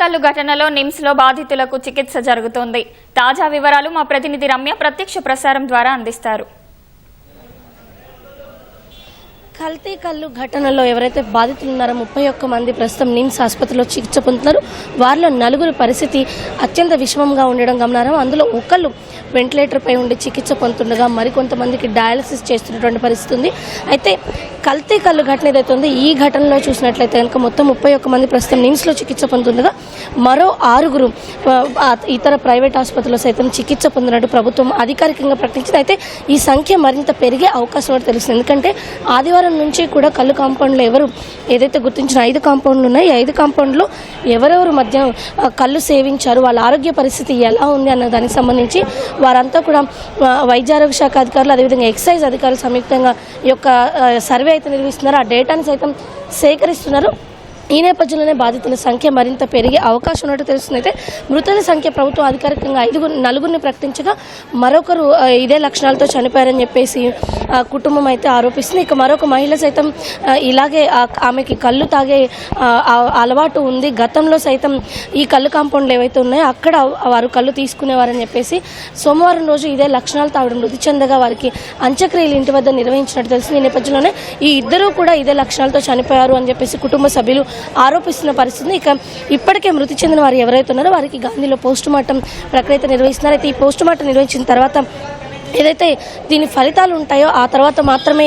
కల్తీ ఘటనలో నిమ్స్ లో బాధితులకు చికిత్స జరుగుతోంది. తాజా వివరాలు మా ప్రతినిధి రమ్య ప్రత్యక్ష ప్రసారం ద్వారా అందిస్తారు. కల్తీ కల్లు ఘటనలో ఎవరైతే బాధితులు ఉన్నారో 31 మంది ప్రస్తుతం నిమ్స్ ఆసుపత్రిలో చికిత్స పొందుతున్నారు. వారిలో 4 పరిస్థితి అత్యంత విషమంగా ఉండడం గమనార్హం. అందులో ఒకళ్ళు వెంటిలేటర్ పై ఉండి చికిత్స పొందుతుండగా మరికొంతమందికి డయాలసిస్ చేస్తున్నటువంటి పరిస్థితి ఉంది. అయితే కల్తీ కల్లు ఘటన ఏదైతే ఉందో ఈ ఘటనలో చూసినట్లయితే కనుక మొత్తం 31 మంది ప్రస్తుతం నిమ్స్లో చికిత్స పొందుతుండగా మరో 6 ఇతర ప్రైవేట్ ఆసుపత్రుల్లో సైతం చికిత్స పొందినట్టు ప్రభుత్వం అధికారికంగా ప్రకటించింది. అయితే ఈ సంఖ్య మరింత పెరిగే అవకాశం కూడా తెలుస్తుంది. ఎందుకంటే ఆదివారం నుంచి కూడా కల్లు కాంపౌండ్లో ఎవరు ఏదైతే గుర్తించిన 5 కాంపౌండ్లు ఉన్నాయి, ఈ 5 కాంపౌండ్లో ఎవరెవరు మధ్య కళ్ళు సేవించారు, వాళ్ళ ఆరోగ్య పరిస్థితి ఎలా ఉంది అన్న దానికి సంబంధించి వారంతా కూడా వైద్య ఆరోగ్య శాఖ అధికారులు అదేవిధంగా ఎక్సైజ్ అధికారులు సంయుక్తంగా ఈ యొక్క సర్వే అయితే నిర్వహిస్తున్నారు. ఆ డేటాను సైతం సేకరిస్తున్నారు. ఈ నేపథ్యంలోనే బాధితుల సంఖ్య మరింత పెరిగే అవకాశం ఉన్నట్టు తెలుస్తుంది. అయితే మృతుల సంఖ్య ప్రభుత్వం అధికారికంగా 4 ప్రకటించగా మరొకరు ఇదే లక్షణాలతో చనిపోయారని చెప్పేసి కుటుంబం అయితే ఆరోపిస్తుంది. ఇక మరొక మహిళ సైతం ఇలాగే ఆమెకి కళ్ళు తాగే అలవాటు ఉంది, గతంలో సైతం ఈ కళ్ళు కాంపౌండ్లు ఏవైతే ఉన్నాయో అక్కడ వారు కళ్ళు తీసుకునేవారని చెప్పేసి సోమవారం రోజు ఇదే లక్షణాలు తాగడం మృతి చెందగా వారికి అంత్యక్రియలు ఇంటి వద్ద నిర్వహించినట్టు తెలిసింది. ఈ నేపథ్యంలోనే ఈ ఇద్దరూ కూడా ఇదే లక్షణాలతో చనిపోయారు అని చెప్పేసి కుటుంబ సభ్యులు ఆరోపిస్తున్న పరిస్థితి. ఇక ఇప్పటికే మృతి చెందిన వారు ఎవరైతే ఉన్నారో వారికి గాంధీలో పోస్టుమార్టం ప్రక్రియ నిర్వహిస్తున్నారు. అయితే ఈ పోస్టుమార్టం నిర్వహించిన తర్వాత ఏదైతే దీని ఫలితాలు ఉంటాయో ఆ తర్వాత మాత్రమే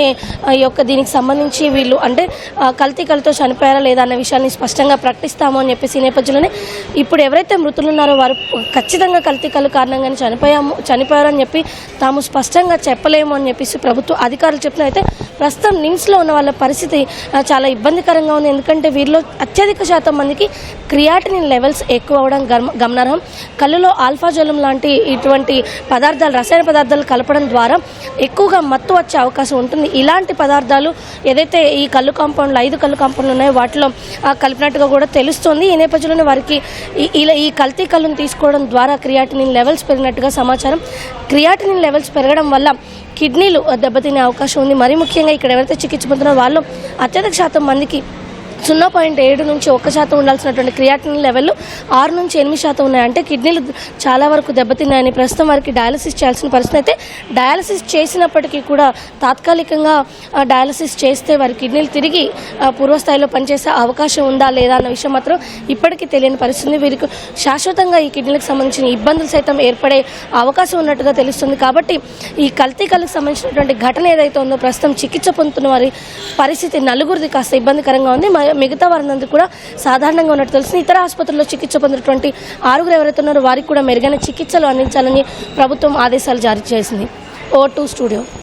ఈ యొక్క దీనికి సంబంధించి వీళ్ళు అంటే కల్తీ కళ్ళతో చనిపోయారా లేదా అన్న విషయాన్ని స్పష్టంగా ప్రకటిస్తాము అని చెప్పేసి ఈ నేపథ్యంలోనే ఇప్పుడు ఎవరైతే మృతులు ఉన్నారో వారు ఖచ్చితంగా కల్తీ కళ్ళు కారణంగానే చనిపోయారని చెప్పి తాము స్పష్టంగా చెప్పలేము అని చెప్పేసి ప్రభుత్వ అధికారులు చెప్తున్నారు. అయితే ప్రస్తుతం నిమ్స్లో ఉన్న వాళ్ళ పరిస్థితి చాలా ఇబ్బందికరంగా ఉంది. ఎందుకంటే వీరిలో అత్యధిక శాతం మందికి క్రియాటినిన్ లెవెల్స్ ఎక్కువ అవడం గమనార్హం. కళ్ళులో ఆల్ఫాజోలం లాంటి ఇటువంటి పదార్థాలు రసాయన పదార్థాలు కలపడం ద్వారా ఎక్కువగా మత్తు వచ్చే అవకాశం ఉంటుంది. ఇలాంటి పదార్థాలు ఏదైతే ఈ కళ్ళు కాంపౌండ్లు 5 కళ్ళు కాంపౌండ్లు ఉన్నాయో వాటిలో కలిపినట్టుగా కూడా తెలుస్తోంది. ఈ నేపథ్యంలోనే వారికి ఈ కల్తీ కళ్ళును తీసుకోవడం ద్వారా క్రియాటినిన్ లెవెల్స్ పెరిగినట్టుగా సమాచారం. క్రియాటినిన్ లెవెల్స్ పెరగడం వల్ల కిడ్నీలు దెబ్బతినే అవకాశం ఉంది. మరీ ముఖ్యంగా ఇక్కడ ఎవరైతే చికిత్స పొందుతున్నారో వాళ్ళు అత్యధిక శాతం మందికి 0.7 నుంచి 1% ఉండాల్సినటువంటి క్రియాటినిన్ లెవెల్ 6 నుంచి 8% ఉన్నాయంటే కిడ్నీలు చాలా వరకు దెబ్బతిన్నాయని ప్రస్తుతం వారికి డయాలసిస్ చేయాల్సిన పరిస్థితి. అయితే డయాలసిస్ చేసినప్పటికీ కూడా తాత్కాలికంగా డయాలసిస్ చేస్తే వారి కిడ్నీలు తిరిగి పూర్వస్థాయిలో పనిచేసే అవకాశం ఉందా లేదా అన్న విషయం మాత్రం ఇప్పటికీ తెలియని పరిస్థితి. వీరికి శాశ్వతంగా ఈ కిడ్నీలకు సంబంధించిన ఇబ్బందులు సైతం ఏర్పడే అవకాశం ఉన్నట్టుగా తెలుస్తుంది. కాబట్టి ఈ కల్తీ కళ్ళకు సంబంధించినటువంటి ఘటన ఏదైతే ఉందో ప్రస్తుతం చికిత్స పొందుతున్న వారి పరిస్థితి 4 కాస్త ఇబ్బందికరంగా ఉంది. మిగతా వారందరూ కూడా సాధారణంగా ఉన్నట్టు తెలుస్తుంది. ఇతర ఆసుపత్రుల్లో చికిత్స పొందినటువంటి 6 ఎవరైతే ఉన్నారో వారికి కూడా మెరుగైన చికిత్సలు అందించాలని ప్రభుత్వం ఆదేశాలు జారీ చేసింది. O2 studio.